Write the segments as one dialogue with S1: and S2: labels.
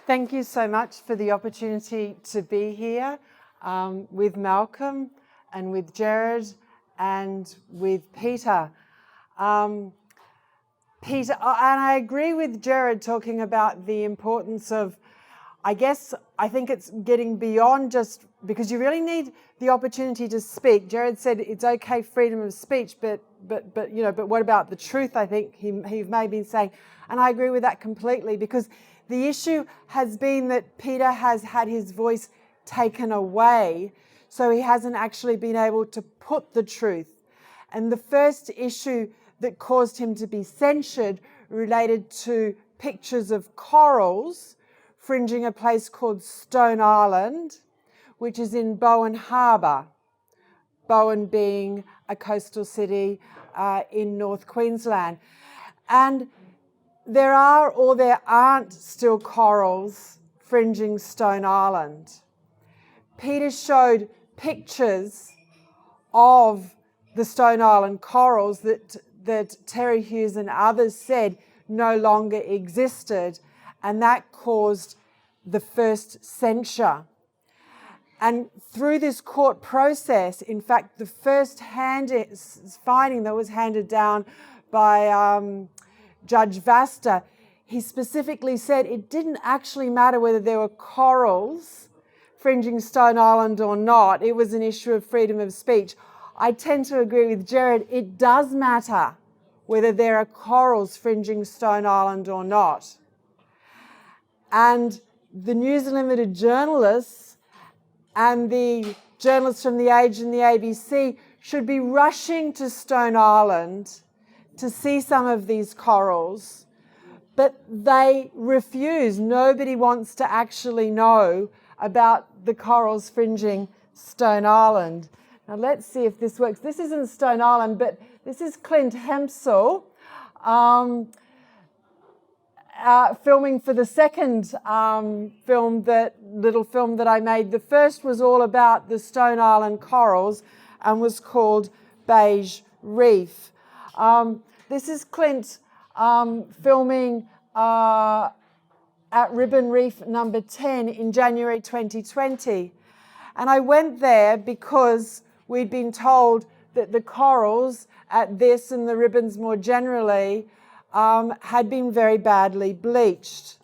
S1: Thank you so much for the opportunity to be here with Malcolm and with Jared and with Peter. And I agree with Jared talking about the importance of, I think it's getting beyond just, because you really need the opportunity to speak. Jared said it's okay, freedom of speech, but what about the truth? I think he may have been saying, and I agree with that completely, because the issue has been that Peter has had his voice taken away, so he hasn't actually been able to put the truth. And the first issue that caused him to be censured related to pictures of corals fringing a place called Stone Island, which is in Bowen Harbour. Bowen being a coastal city in North Queensland. And there are or there aren't still corals fringing Stone Island. Peter showed pictures of the Stone Island corals that Terry Hughes and others said no longer existed, and that caused the first censure. And through this court process, in fact, the first finding that was handed down by Judge Vasta, he specifically said it didn't actually matter whether there were corals fringing Stone Island or not. It was an issue of freedom of speech. I tend to agree with Jared. It does matter whether there are corals fringing Stone Island or not. And the News Limited journalists and the journalists from The Age and the ABC should be rushing to Stone Island to see some of these corals, but they refuse. Nobody wants to actually know about the corals fringing Stone Island. Now let's see if this works. This isn't Stone Island, but this is Clint Hempsel filming for the second little film that I made. The first was all about the Stone Island corals and was called Beige Reef. This is Clint filming at Ribbon Reef number 10 in January 2020. And I went there because we'd been told that the corals at this and the ribbons more generally had been very badly bleached.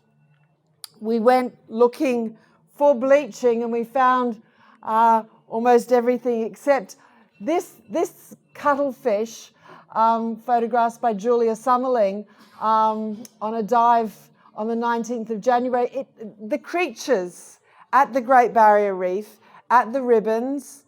S1: We went looking for bleaching and we found almost everything except this cuttlefish, photographs by Julia Summerling on a dive on the 19th of January. The creatures at the Great Barrier Reef, at the ribbons,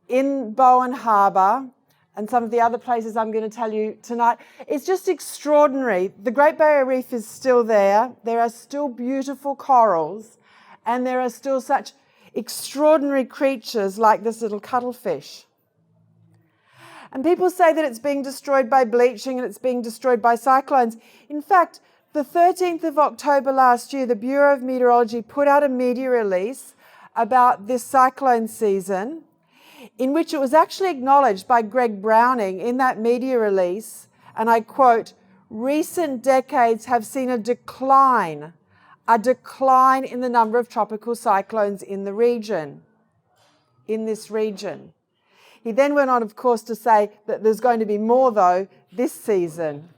S1: in Bowen Harbour, and some of the other places I'm going to tell you tonight. It's just extraordinary. The Great Barrier Reef is still there. There are still beautiful corals, and there are still such extraordinary creatures like this little cuttlefish. And people say that it's being destroyed by bleaching and it's being destroyed by cyclones. In fact, the 13th of October last year, the Bureau of Meteorology put out a media release about this cyclone season, in which it was actually acknowledged by Greg Browning in that media release, and I quote, "Recent decades have seen a decline in the number of tropical cyclones in the region, in this region." He then went on, of course, to say that there's going to be more, though, this season.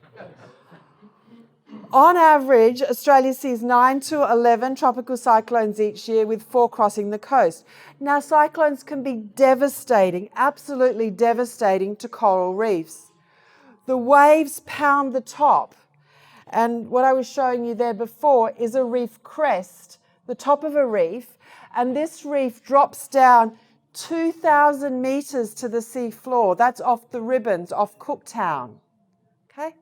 S1: On average, Australia sees 9 to 11 tropical cyclones each year, with 4 crossing the coast. Now, cyclones can be devastating, absolutely devastating to coral reefs. The waves pound the top. And what I was showing you there before is a reef crest, the top of a reef. And this reef drops down 2,000 metres to the sea floor. That's off the ribbons, off Cooktown. Okay?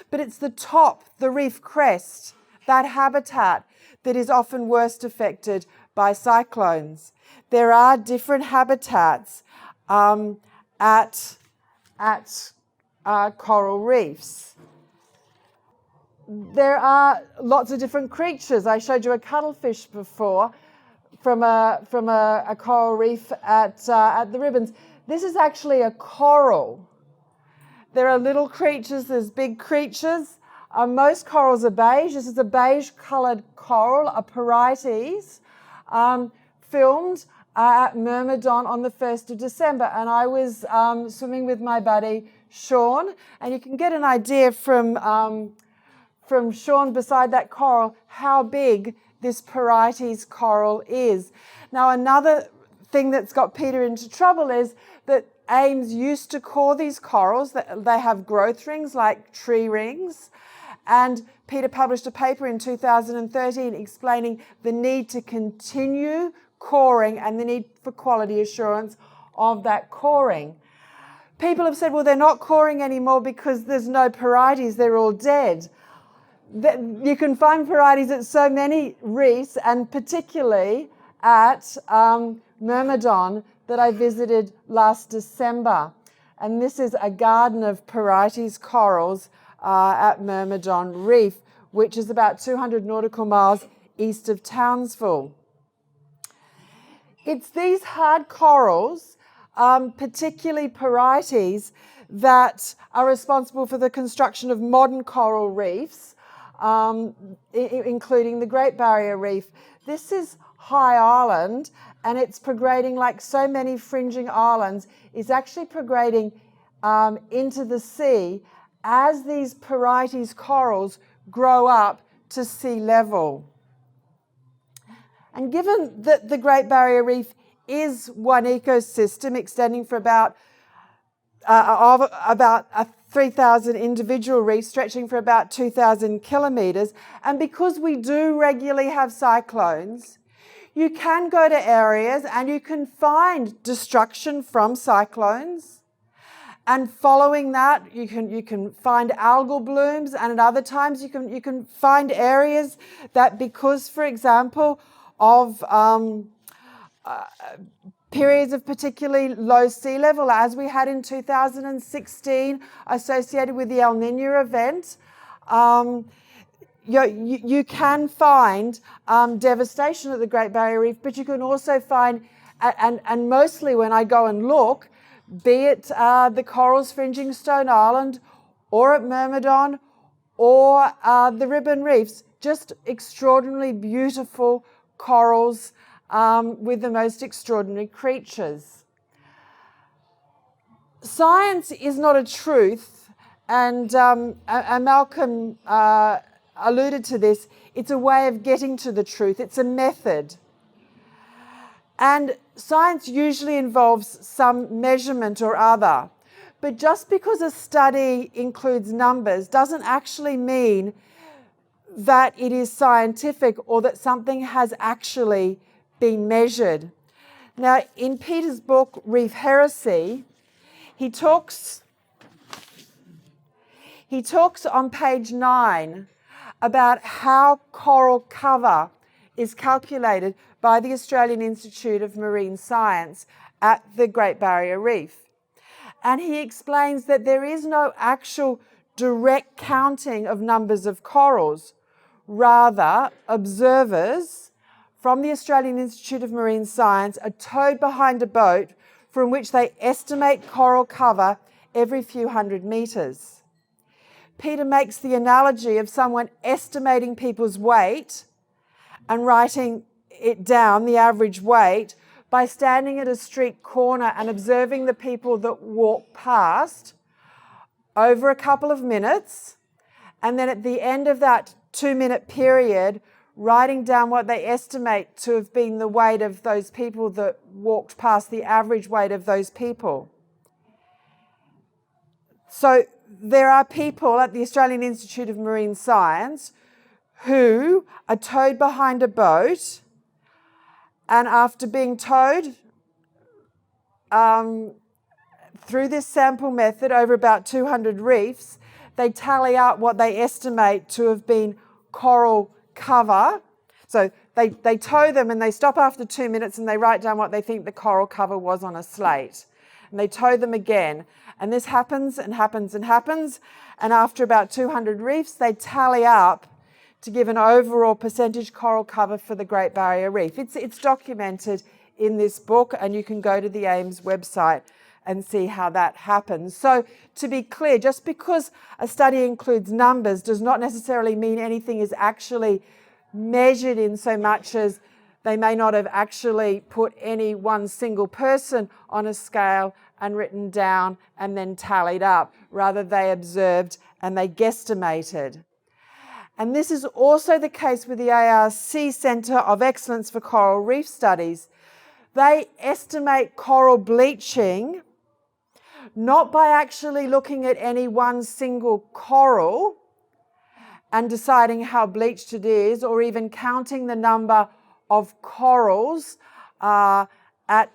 S1: But it's the top, the reef crest, that habitat that is often worst affected by cyclones. There are different habitats at coral reefs. There are lots of different creatures. I showed you a cuttlefish before from a coral reef at the ribbons. This is actually a coral. There are little creatures, there's big creatures. Most corals are beige. This is a beige-coloured coral, a Porites, filmed at Myrmidon on the 1st of December. And I was swimming with my buddy Sean, and you can get an idea from Sean beside that coral how big this Porites coral is. Now, another thing that's got Peter into trouble is that Ames used to call these corals, that they have growth rings like tree rings, and Peter published a paper in 2013 explaining the need to continue coring and the need for quality assurance of that coring. People have said, well, they're not coring anymore because there's no Porites, they're all dead. You can find Porites at so many reefs, and particularly at Myrmidon that I visited last December. And this is a garden of Porites corals at Myrmidon Reef, which is about 200 nautical miles east of Townsville. It's these hard corals, particularly Porites, that are responsible for the construction of modern coral reefs, including the Great Barrier Reef. This is High Island, and it's prograding like so many fringing islands. It's actually prograding into the sea as these Porites corals grow up to sea level. And given that the Great Barrier Reef is one ecosystem extending for about 3,000 individual reefs stretching for about 2,000 kilometres, and because we do regularly have cyclones, you can go to areas and you can find destruction from cyclones. And following that, you can find algal blooms, and at other times you can find areas that, because, for example, of periods of particularly low sea level, as we had in 2016, associated with the El Nino event, you can find devastation at the Great Barrier Reef, but you can also find, and mostly when I go and look, be it the corals fringing Stone Island or at Myrmidon or the Ribbon Reefs, just extraordinarily beautiful corals with the most extraordinary creatures. Science is not a truth, and Malcolm alluded to this. It's a way of getting to the truth. It's a method. And science usually involves some measurement or other. But just because a study includes numbers doesn't actually mean that it is scientific or that something has actually been measured. Now, in Peter's book, Reef Heresy, he talks on page 9 about how coral cover is calculated by the Australian Institute of Marine Science at the Great Barrier Reef. And he explains that there is no actual direct counting of numbers of corals. Rather, observers from the Australian Institute of Marine Science are towed behind a boat from which they estimate coral cover every few hundred metres. Peter makes the analogy of someone estimating people's weight and writing it down, the average weight, by standing at a street corner and observing the people that walk past over a couple of minutes, and then at the end of that 2-minute period, writing down what they estimate to have been the weight of those people that walked past, the average weight of those people. So there are people at the Australian Institute of Marine Science who are towed behind a boat, and after being towed through this sample method over about 200 reefs, they tally out what they estimate to have been coral cover. So they tow them and they stop after 2 minutes and they write down what they think the coral cover was on a slate. And they tow them again. And this happens and happens and happens. And after about 200 reefs, they tally up to give an overall percentage coral cover for the Great Barrier Reef. It's documented in this book, and you can go to the Ames website and see how that happens. So to be clear, just because a study includes numbers does not necessarily mean anything is actually measured, in so much as they may not have actually put any one single person on a scale and written down and then tallied up. Rather, they observed and they guesstimated. And this is also the case with the ARC Centre of Excellence for Coral Reef Studies. They estimate coral bleaching not by actually looking at any one single coral and deciding how bleached it is, or even counting the number of corals at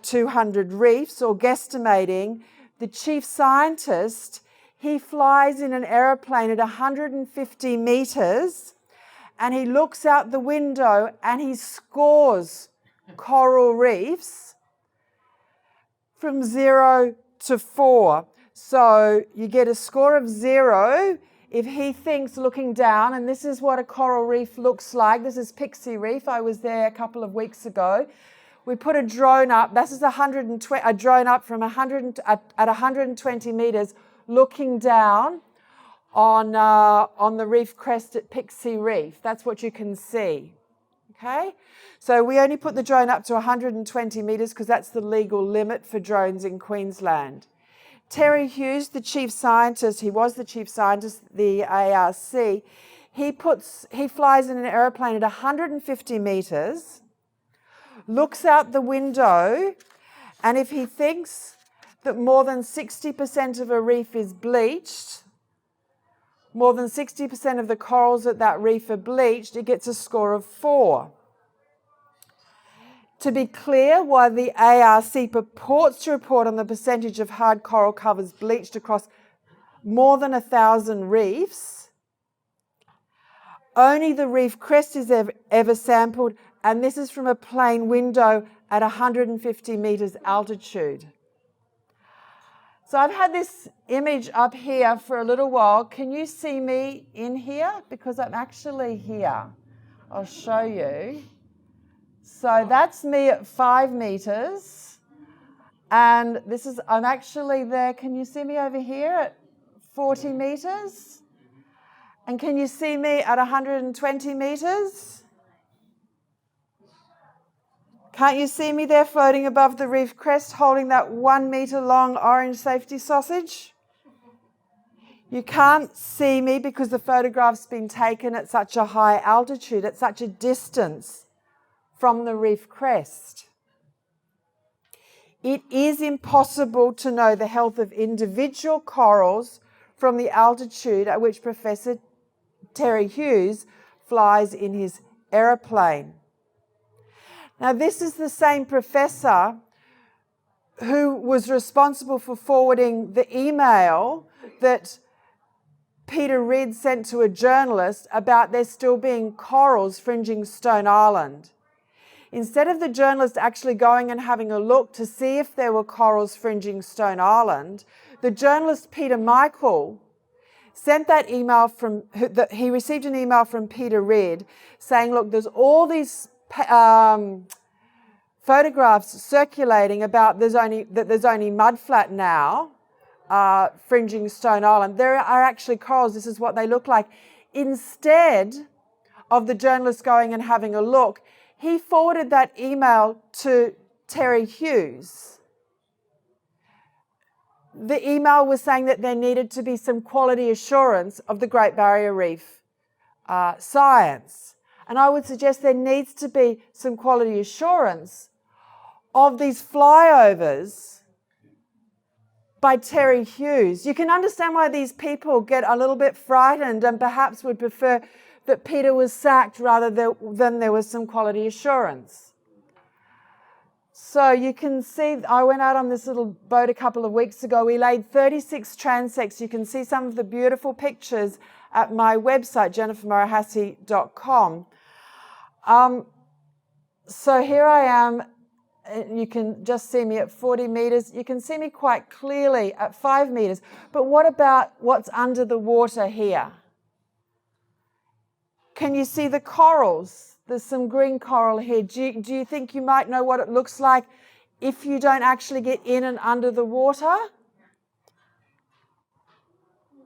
S1: 200 reefs, or guesstimating. The chief scientist, he flies in an aeroplane at 150 meters, and he looks out the window and he scores coral reefs from 0 to 4. So you get a score of 0 if he thinks, looking down, and this is what a coral reef looks like. This is Pixie Reef. I was there a couple of weeks ago. We put a drone up. This is a drone up from 120 meters, looking down on the reef crest at Pixie Reef. That's what you can see. Okay, so we only put the drone up to 120 meters because that's the legal limit for drones in Queensland. Terry Hughes, the chief scientist, he was the chief scientist at the ARC, he flies in an aeroplane at 150 meters, looks out the window, and if he thinks that more than 60% of a reef is bleached, more than 60% of the corals at that reef are bleached, it gets a score of 4. To be clear, while the ARC purports to report on the percentage of hard coral covers bleached across more than 1,000 reefs, only the reef crest is ever sampled, and this is from a plane window at 150 meters altitude. So I've had this image up here for a little while. Can you see me in here? Because I'm actually here. I'll show you. So that's me at 5 meters. And I'm actually there. Can you see me over here at 40 meters? And can you see me at 120 meters? Can't you see me there floating above the reef crest holding that 1 meter long orange safety sausage? You can't see me because the photograph's been taken at such a high altitude, at such a distance from the reef crest. It is impossible to know the health of individual corals from the altitude at which Professor Terry Hughes flies in his aeroplane. Now, this is the same professor who was responsible for forwarding the email that Peter Reid sent to a journalist about there still being corals fringing Stone Island. Instead of the journalist actually going and having a look to see if there were corals fringing Stone Island, the journalist Peter Michael sent that email he received an email from Peter Reid saying, look, there's all these photographs circulating about there's only mudflat now fringing Stone Island. There are actually corals. This is what they look like. Instead of the journalist going and having a look, he forwarded that email to Terry Hughes. The email was saying that there needed to be some quality assurance of the Great Barrier Reef science. And I would suggest there needs to be some quality assurance of these flyovers by Terry Hughes. You can understand why these people get a little bit frightened and perhaps would prefer that Peter was sacked rather than there was some quality assurance. So you can see, I went out on this little boat a couple of weeks ago. We laid 36 transects. You can see some of the beautiful pictures at my website, jennifermurahassi.com. So here I am. You can just see me at 40 meters. You can see me quite clearly at 5 meters. But what about what's under the water here? Can you see the corals? There's some green coral here. Do you think you might know what it looks like if you don't actually get in and under the water.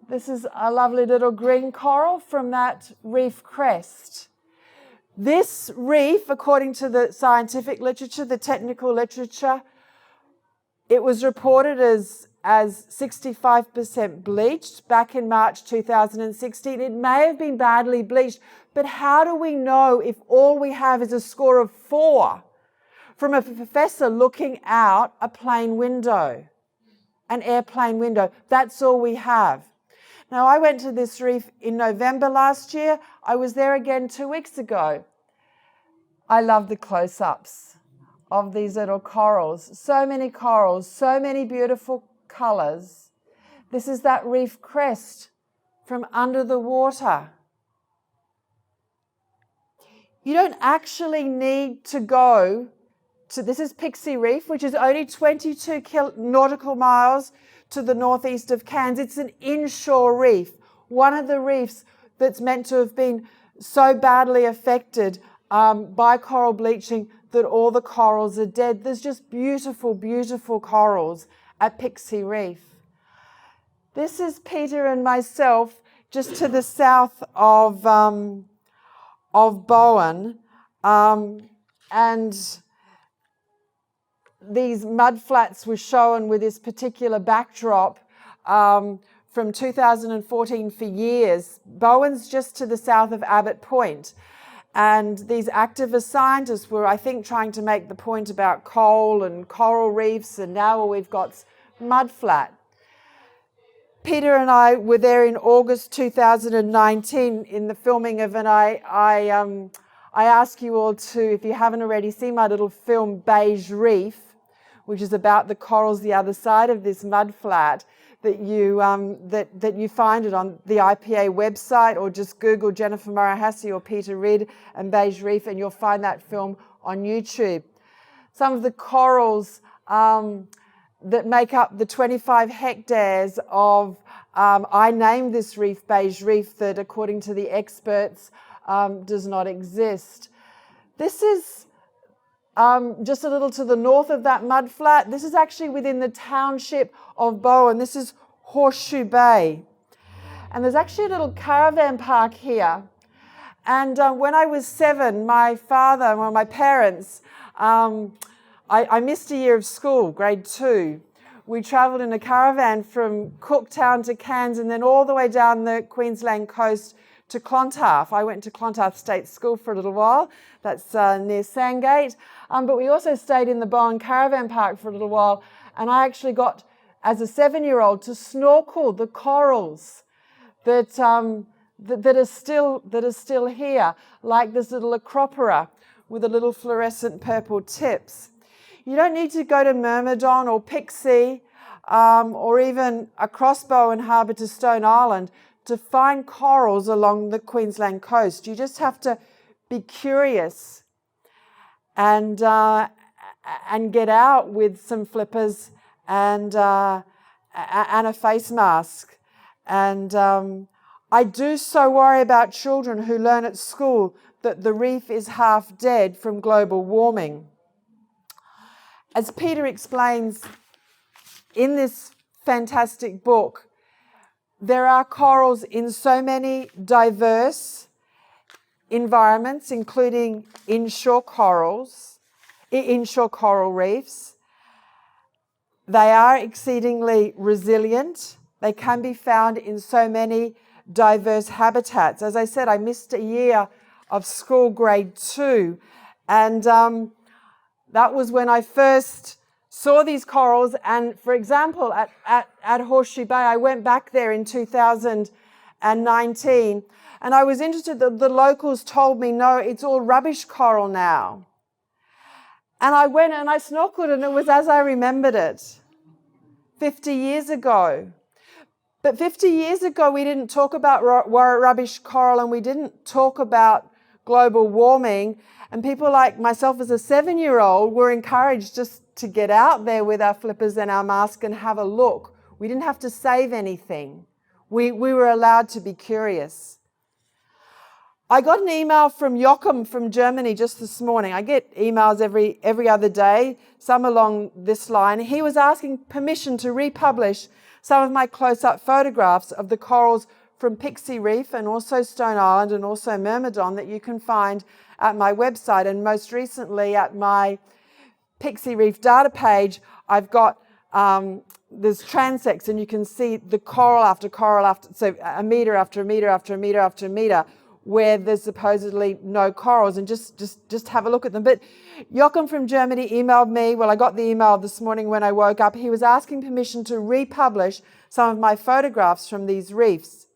S1: This is a lovely little green coral from that reef crest. This reef, according to the scientific literature, the technical literature, it was reported as 65% bleached back in March 2016. It may have been badly bleached, but how do we know if all we have is a score of 4 from a professor looking out a plane window, an airplane window? That's all we have. Now, I went to this reef in November last year. I was there again 2 weeks ago. I love the close-ups of these little corals. So many corals, so many beautiful colors. This is that reef crest from under the water. You don't actually need to go to, this is Pixie Reef, which is only 22 nautical miles to the northeast of Cairns. It's an inshore reef, one of the reefs that's meant to have been so badly affected by coral bleaching that all the corals are dead. There's just beautiful, beautiful corals at Pixie Reef. This is Peter and myself just to the south of Bowen, and these mud flats were shown with this particular backdrop from 2014 for years. Bowen's just to the south of Abbott Point. And these activist scientists were, I think, trying to make the point about coal and coral reefs, and now we've got mud flat. Peter and I were there in August 2019 in the filming of, and I ask you all to, if you haven't already seen my little film, Beige Reef, which is about the corals the other side of this mud flat, that you find it on the IPA website, or just Google Jennifer Murray-Hassey or Peter Ridd and Beige Reef, and you'll find that film on YouTube. Some of the corals that make up the 25 hectares of, I named this reef Beige Reef, that according to the experts does not exist. This is just a little to the north of that mud flat. This is actually within the township of Bowen. This is Horseshoe Bay. And there's actually a little caravan park here. And when I was 7, my father, well, my parents, I missed a year of school, grade 2. We travelled in a caravan from Cooktown to Cairns and then all the way down the Queensland coast to Clontarf. I went to Clontarf State School for a little while. That's near Sandgate. But we also stayed in the Bowen Caravan Park for a little while. And I actually got, as a 7-year-old, to snorkel the corals that are still here, like this little acropora with the little fluorescent purple tips. You don't need to go to Myrmidon or Pixie or even across Bowen Harbour to Stone Island to find corals along the Queensland coast. You just have to be curious and get out with some flippers and a face mask. And I do so worry about children who learn at school that the reef is half dead from global warming. As Peter explains in this fantastic book, there are corals in so many diverse environments, including inshore coral reefs. They are exceedingly resilient. They can be found in so many diverse habitats. As I said, I missed a year of school, grade 2, and that was when I first saw these corals. And for example, at Horseshoe Bay, I went back there in 2019, and I was interested that the locals told me, no, it's all rubbish coral now. And I went and I snorkeled, and it was as I remembered it 50 years ago. But 50 years ago, we didn't talk about rubbish coral, and we didn't talk about global warming. And people like myself as a 7-year-old were encouraged just to get out there with our flippers and our mask and have a look. We didn't have to save anything. We were allowed to be curious. I got an email from Joachim from Germany just this morning. I get emails every other day, some along this line. He was asking permission to republish some of my close-up photographs of the corals from Pixie Reef and also Stone Island and also Myrmidon that you can find at my website. And most recently at my Pixie Reef data page, I've got there's transects, and you can see the coral after coral after, so a metre after a metre after a metre after a metre, where there's supposedly no corals, and just have a look at them. But Joachim from Germany emailed me. Well, I got the email this morning when I woke up. He was asking permission to republish some of my photographs from these reefs.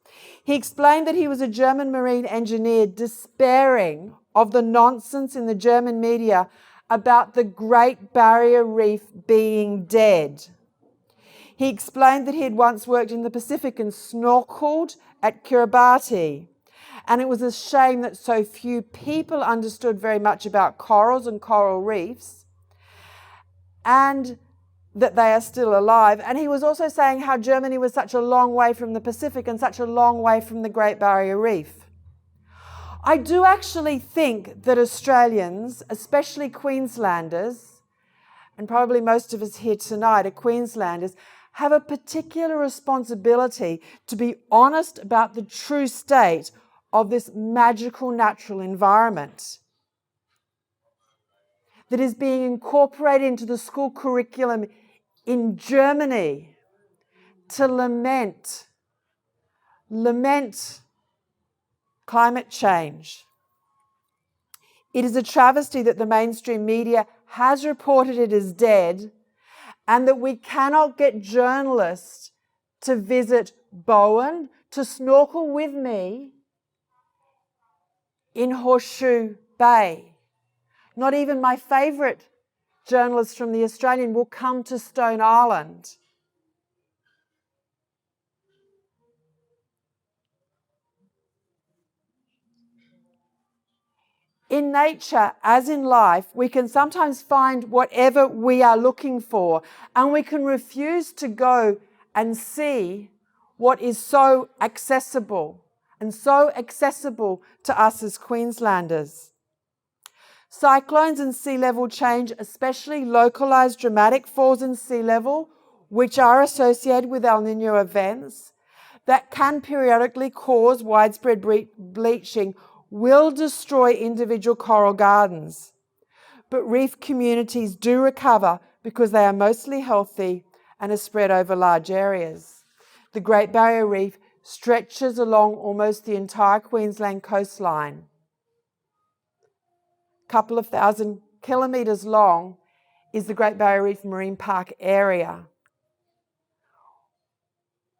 S1: He explained that he was a German marine engineer despairing of the nonsense in the German media about the Great Barrier Reef being dead. He explained that he had once worked in the Pacific and snorkeled at Kiribati. And it was a shame that so few people understood very much about corals and coral reefs, and that they are still alive. And he was also saying how Germany was such a long way from the Pacific and such a long way from the Great Barrier Reef. I do actually think that Australians, especially Queenslanders, and probably most of us here tonight are Queenslanders, have a particular responsibility to be honest about the true state of this magical natural environment that is being incorporated into the school curriculum in Germany to lament climate change. It is a travesty that the mainstream media has reported it as dead, and that we cannot get journalists to visit Bowen, to snorkel with me in Horseshoe Bay. Not even my favourite journalist from The Australian will come to Stone Island. In nature, as in life, we can sometimes find whatever we are looking for, and we can refuse to go and see what is so accessible to us as Queenslanders. Cyclones and sea level change, especially localised dramatic falls in sea level, which are associated with El Niño events, that can periodically cause widespread bleaching, will destroy individual coral gardens. But reef communities do recover because they are mostly healthy and are spread over large areas. The Great Barrier Reef stretches along almost the entire Queensland coastline. A couple of thousand kilometres long is the Great Barrier Reef Marine Park area.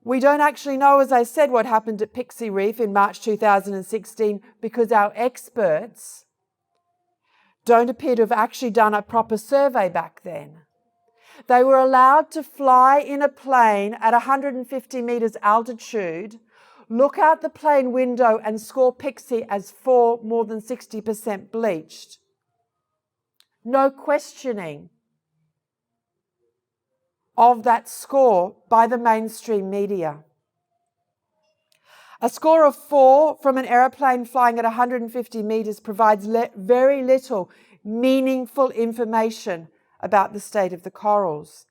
S1: We don't actually know, as I said, what happened at Pixie Reef in March 2016 because our experts don't appear to have actually done a proper survey back then. They were allowed to fly in a plane at 150 metres altitude, look out the plane window and score Pixie as more than 60% bleached. No questioning of that score by the mainstream media. A score of 4 from an aeroplane flying at 150 metres provides very little meaningful information about the state of the corals.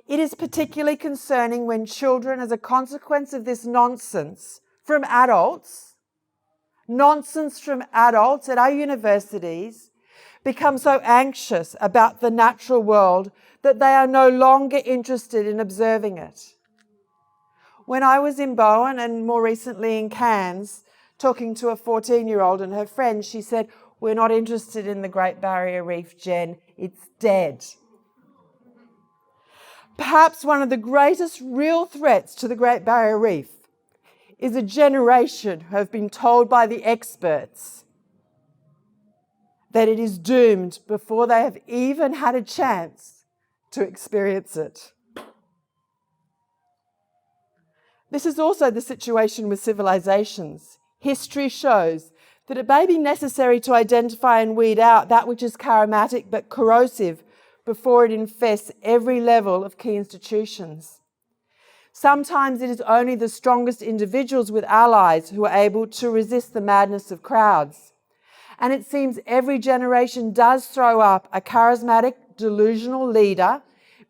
S1: It is particularly concerning when children, as a consequence of this nonsense from adults at our universities, become so anxious about the natural world that they are no longer interested in observing it. When I was in Bowen and more recently in Cairns, talking to a 14-year-old and her friends, she said, "We're not interested in the Great Barrier Reef, Jen. It's dead." Perhaps one of the greatest real threats to the Great Barrier Reef is a generation who have been told by the experts that it is doomed before they have even had a chance to experience it. This is also the situation with civilizations. History shows that it may be necessary to identify and weed out that which is charismatic but corrosive before it infests every level of key institutions. Sometimes it is only the strongest individuals with allies who are able to resist the madness of crowds. And it seems every generation does throw up a charismatic, delusional leader,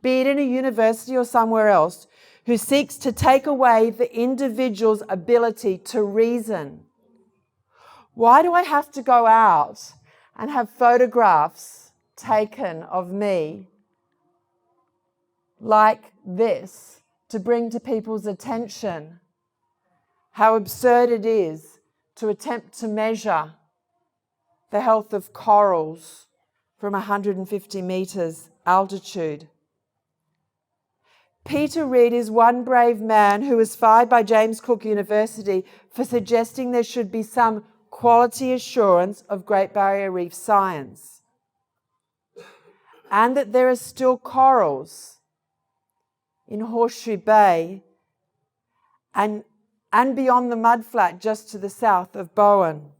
S1: be it in a university or somewhere else, who seeks to take away the individual's ability to reason. Why do I have to go out and have photographs taken of me like this to bring to people's attention how absurd it is to attempt to measure the health of corals from 150 metres altitude? Peter Reid is one brave man who was fired by James Cook University for suggesting there should be some quality assurance of Great Barrier Reef science, and that there are still corals in Horseshoe Bay and beyond the mudflat just to the south of Bowen.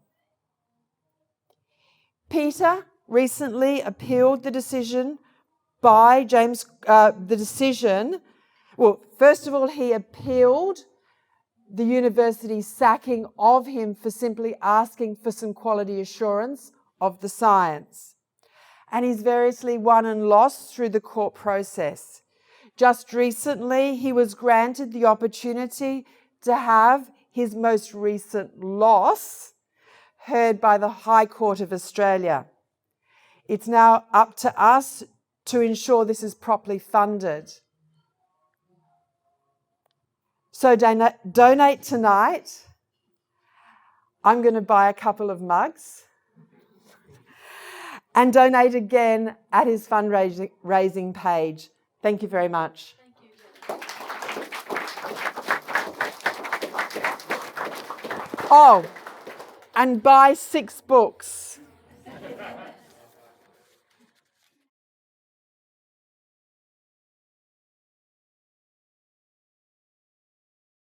S1: Peter recently appealed the decision by first of all, he appealed the university's sacking of him for simply asking for some quality assurance of the science. And he's variously won and lost through the court process. Just recently, he was granted the opportunity to have his most recent loss heard by the High Court of Australia. It's now up to us to ensure this is properly funded. So donate tonight. I'm going to buy a couple of mugs. And donate again at his fundraising page. Thank you very much.
S2: Thank you.
S1: Oh, and buy 6 books.